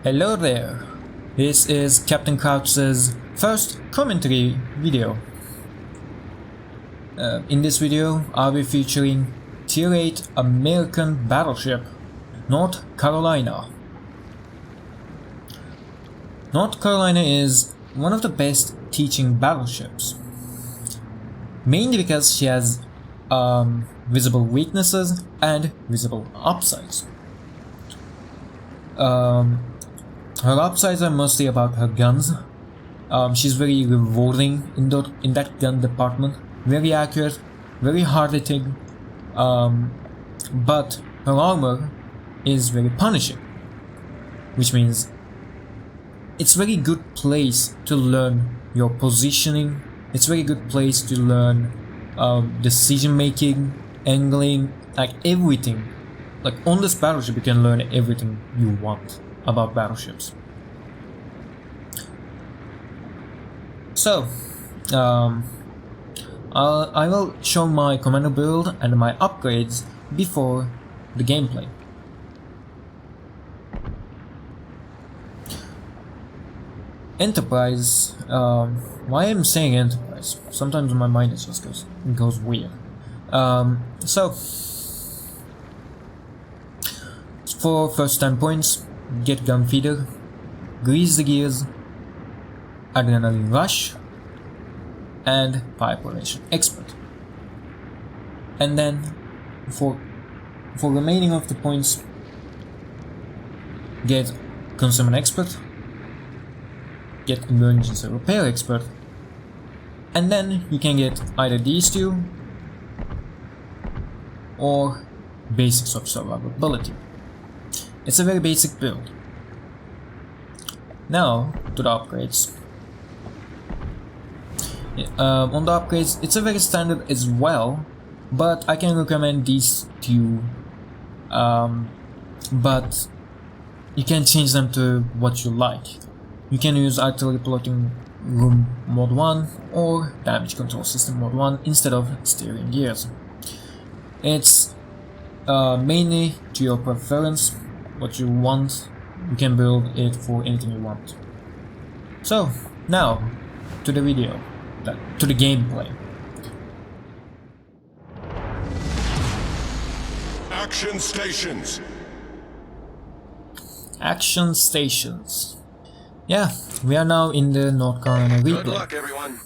Hello there, this is Captain Crouch's first commentary video. In this video I'll be featuring Tier 8 American battleship, North Carolina. North Carolina is one of the best teaching battleships, mainly because she has visible weaknesses and visible upsides. Her upsides are mostly about her guns. She's very rewarding in that gun department, very accurate, very hard hitting, but her armor is very punishing, which means it's a very good place to learn your positioning. It's a very good place to learn decision making, angling, like everything. Like on this battleship you can learn everything you want about battleships. So I will show my commander build and my upgrades before the gameplay. Enterprise, why I'm saying Enterprise? Sometimes my mind just goes weird. So for first 10 points, get gun feeder, grease the gears, adrenaline rush, and fire prevention expert. And then for remaining of the points, get consummate expert, get emergency repair expert, and then you can get either these two or basics of survivability. It's a very basic build. Now to the upgrades. On the upgrades, it's a very standard as well, but I can recommend these two, but you can change them to what you like. You can use artillery plotting room mode 1 or damage control system mode 1 instead of steering gears. It's mainly to your preference, what you want. You can build it for anything you want. So now to the video, to the gameplay. Action stations. Action stations. Yeah, we are now in the North Carolina replay. Good luck, everyone.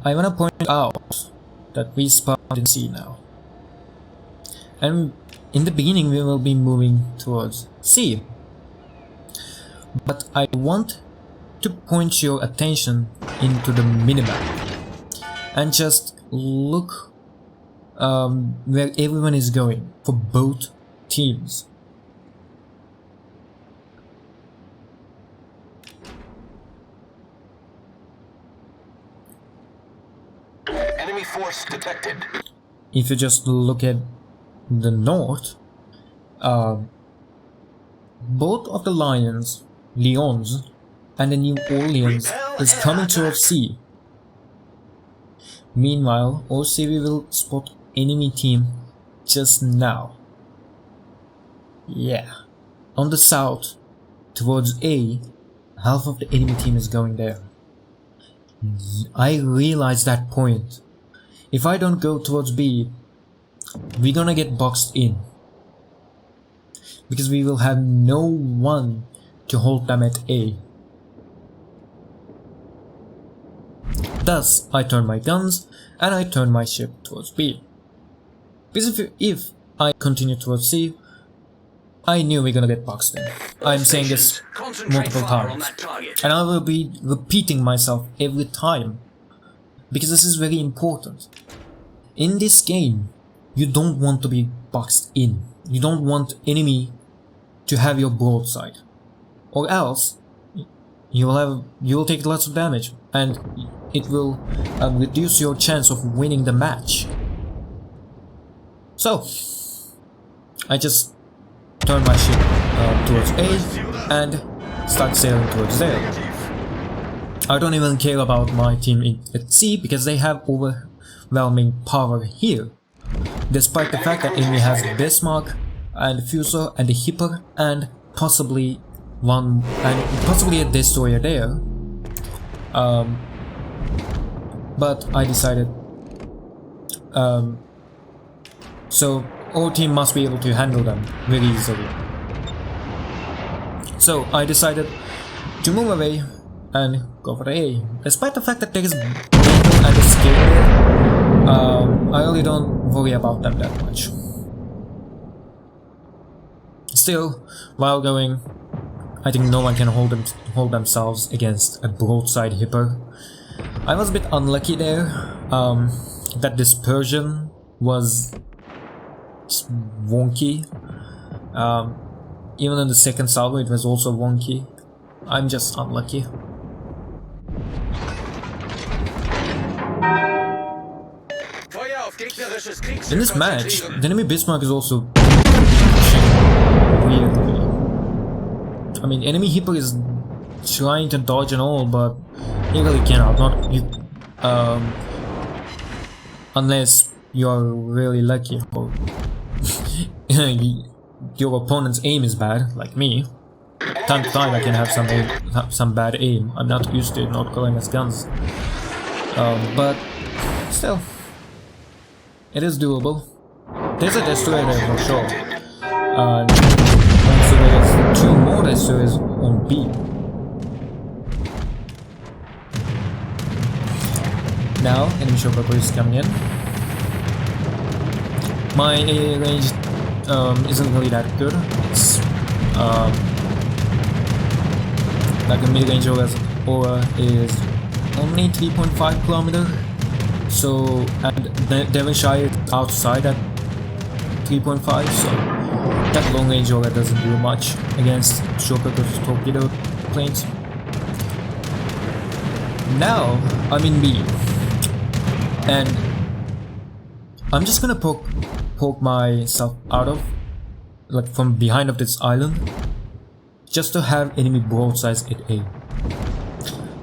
I wanna point out that we spawned in C now, and in the beginning we will be moving towards C, but I want to point your attention into the minimap and just look where everyone is going for both teams. Enemy force detected. If you just look at the north, both of the Lions and the New Orleans is coming towards C. Meanwhile, OCV will spot enemy team just now. Yeah, on the south towards A, half of the enemy team is going there. I realize that point. If I don't go towards B, we're gonna get boxed in, because we will have no one to hold them at A. Thus, I turn my guns and I turn my ship towards B. Because if I continue towards C, I knew we're gonna get boxed in. I'm saying this multiple times, and I will be repeating myself every time, because this is very important. In this game, you don't want to be boxed in. You don't want enemy to have your broadside, or else you will take lots of damage, and it will reduce your chance of winning the match. So I just turn my ship towards A and start sailing towards there. I don't even care about my team at C, because they have overwhelming power here. Despite the fact that enemy has Bismarck, and Fuso and the Hipper and possibly a destroyer there. But I decided so our team must be able to handle them very easily. So I decided to move away and go for the A. Despite the fact that there is Bagel and a Scale, I really don't worry about them that much. Still, while going, I think no one can hold themselves against a broadside Hipper. I was a bit unlucky there. That dispersion was just wonky. Even in the second salvo it was also wonky. I'm just unlucky. In this match, the enemy Bismarck is also pushing weirdly. I mean, enemy Hipper is trying to dodge and all, but he really cannot. Unless you're really lucky, or your opponent's aim is bad, like me. Time to time I can have some bad aim. I'm not used to not calling as guns, but still, it is doable. There's a destroyer there for sure. So there's 2 more destroyers on B. Now enemy shopper is coming in. My AA range isn't really that good. It's like a mid-range aura is only 3.5 kilometer. So, and Devonshire is outside at 3.5, so that long range aura doesn't do much against shortcut torpedo planes. Now I'm in B, and I'm just gonna poke myself out of, like, from behind of this island, just to have enemy broadsides at A.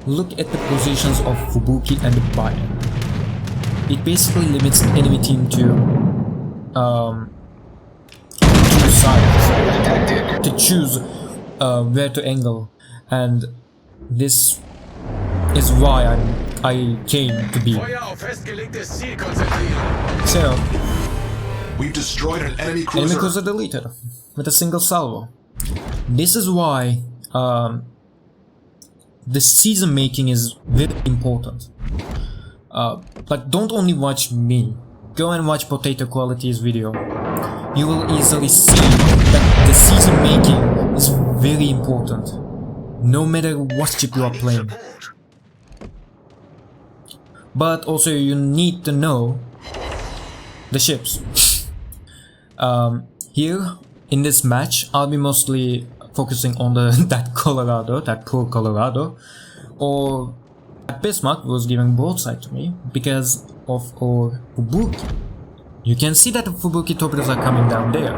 Look at the positions of Fubuki and Bayern. It basically limits enemy team to choose sides, to choose where to angle, and this is why I came to be. So, we've destroyed an enemy cruiser. Enemy cruiser deleted with a single salvo. This is why the season making is very important. But don't only watch me. Go and watch Potato Quality's video. You will easily see that the season making is very important, no matter what ship you are playing. But also you need to know the ships. Here in this match, I'll be mostly focusing on that poor Colorado, or that Bismarck was giving broadside to me because of our Fubuki. You can see that the Fubuki torpedoes are coming down there.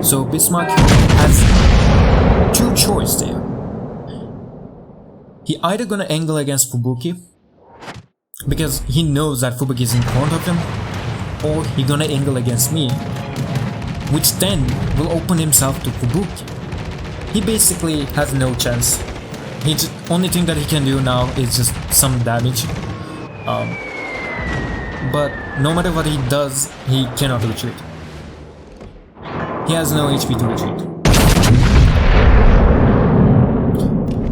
So Bismarck has 2 choices there. He either gonna angle against Fubuki because he knows that Fubuki is in front of him, or he gonna angle against me, which then will open himself to Fubuki. He basically has no chance. Only thing that he can do now is just some damage. But no matter what he does, he cannot retreat. He has no HP to retreat.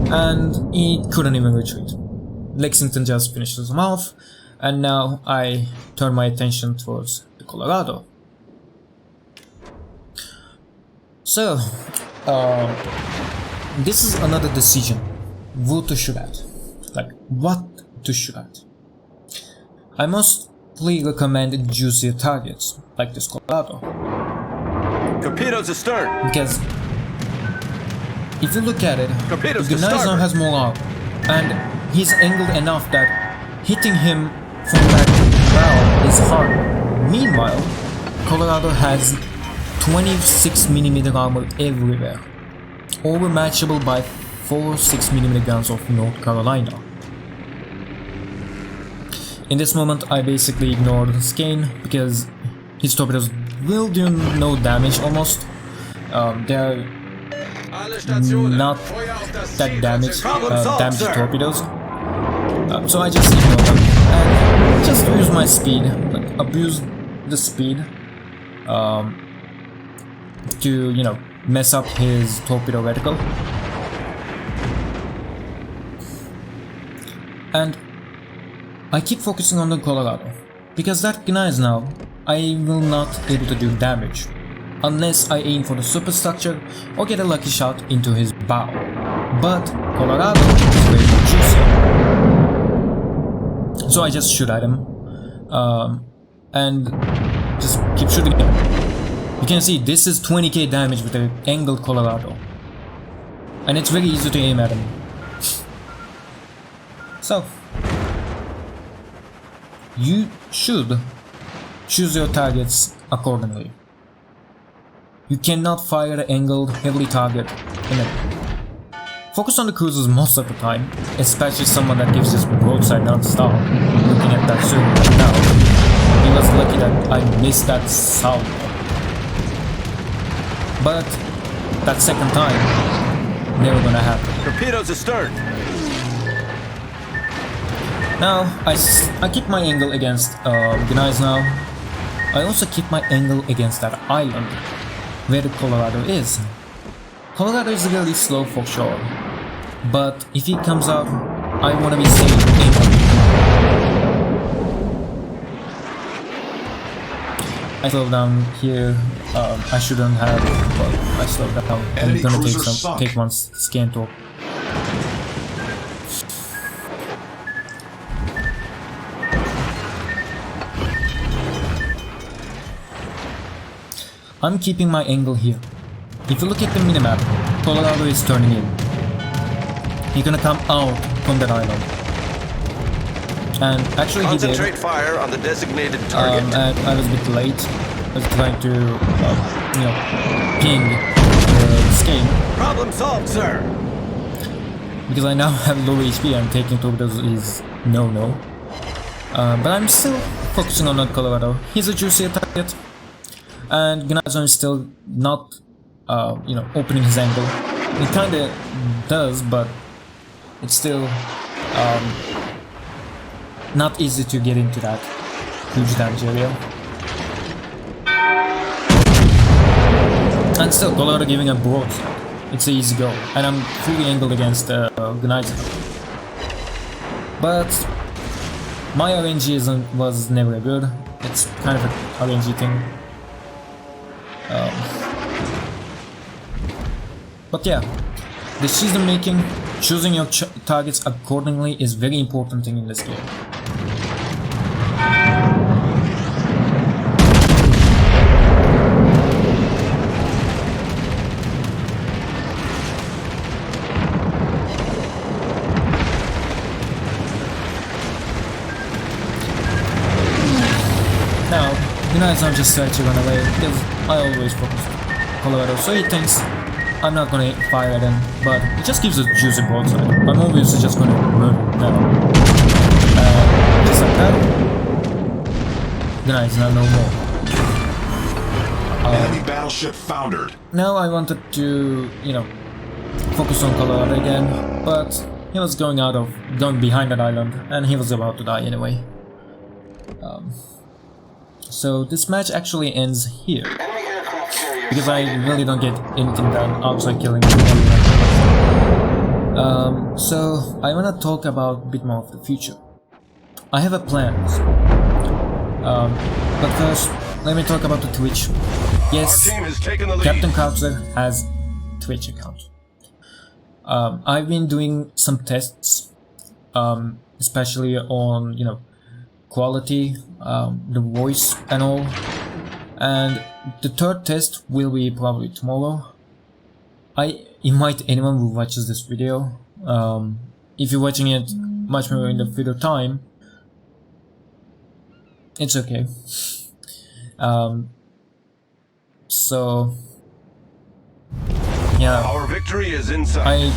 And he couldn't even retreat. Lexington just finishes him off, and now I turn my attention towards the Colorado. So, this is another decision. Who to shoot at. Like, what to shoot at. I mostly recommend juicier targets, like this Colorado. Torpedoes astern. Because if you look at it, the guy's now has more arm, and he's angled enough that hitting him from that bow is hard. Meanwhile, Colorado has 26mm armor everywhere, overmatchable by 4 6mm guns of North Carolina. In this moment, I basically ignored Skane because his torpedoes will do no damage almost, they're not that damage torpedoes. So I just ignore them and just use my speed, like abuse the speed to, you know, mess up his torpedo reticle. And I keep focusing on the Colorado, because that Gneiss now, I will not be able to do damage unless I aim for the superstructure or get a lucky shot into his bow. But Colorado is very juicy. So I just shoot at him and just keep shooting him. You can see this is 20k damage with the angled Colorado, and it's very easy to aim at him. So you should choose your targets accordingly. You cannot fire the angled heavily target enemy. Focus on the cruisers most of the time, especially someone that gives just broadside non-stop. Looking at that soon right now, he was lucky that I missed that salvo. But that second time, never gonna happen. Torpedoes astern. Now, I keep my angle against Gneiss now. I also keep my angle against that island where the Colorado is. Colorado is really slow for sure, but if he comes out, I want to be safe in him. I slow down here. I shouldn't have, but I slowed down. I'm gonna take one scan talk. I'm keeping my angle here. If you look at the minimap, Colorado is turning in. He's gonna come out from that island. And actually he did. Concentrate fire on the designated target. And I was a bit late. I was trying to, you know, ping the game. Problem solved, sir. Because I now have low HP and taking torpedoes is no-no. But I'm still focusing on that Colorado. He's a juicier target. And Gneiss is still not, you know, opening his angle. He kinda does, but it's still not easy to get into that huge damage area. And still, Colorado giving a broadside. It's an easy go, and I'm fully angled against Gneiss. But my RNG was never good. It's kind of an RNG thing. But yeah, decision making, choosing your targets accordingly is very important thing in this game. Now, Gneiss not just trying to run away, because I always focus on Colorado, so he thinks I'm not gonna fire at him, but it just gives a juicy broadside. I'm obviously just gonna murder him now. Just like that. Gneiss now no more. Enemy battleship foundered. Now I wanted to, you know, focus on Colorado again, but he was going behind that island, and he was about to die anyway. So this match actually ends here, because I really don't get anything done outside killing him. So I wanna talk about a bit more of the future. I have a plan. But first, let me talk about the Twitch. Yes, Captain Croucher has Twitch account. I've been doing some tests, especially on, you know, quality, the voice and all, and the third test will be probably tomorrow. I invite anyone who watches this video, if you're watching it much more in the video time, it's okay. So yeah, our victory is inside. I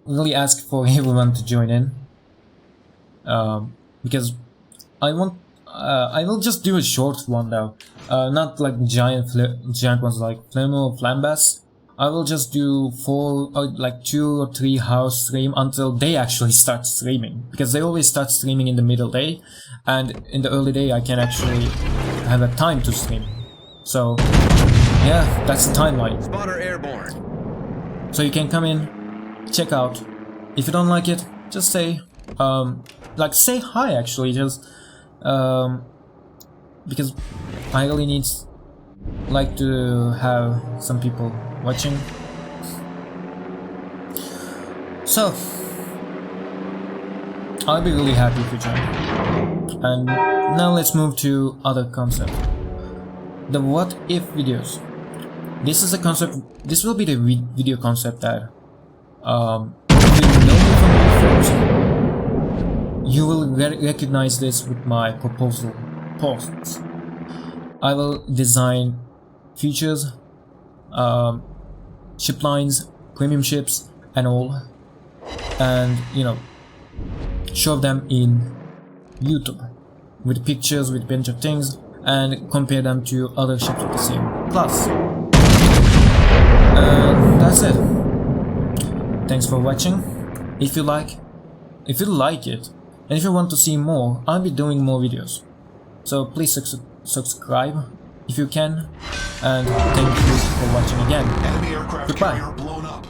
really ask for everyone to join in, because I will just do a short one now, not like giant ones like Flamo or Flambas. I will just do 2 or 3 hours stream until they actually start streaming, because they always start streaming in the middle day, and in the early day I can actually have a time to stream. So yeah, that's the timeline. Spotter airborne. So you can come in, check out. If you don't like it, just say say hi actually, just because I really need to have some people watching. So I'll be really happy if you join. And now let's move to other concept. The what if videos. This is a concept. This will be the video concept that you will recognize this with my proposal posts. I will design features, ship lines, premium ships, and all, and show them in YouTube with pictures, with a bunch of things, and compare them to other ships of the same class. And that's it. Thanks for watching. If you like it, and if you want to see more, I'll be doing more videos. So please subscribe if you can, and thank you for watching again. Enemy aircraft Goodbye. carrier blown up.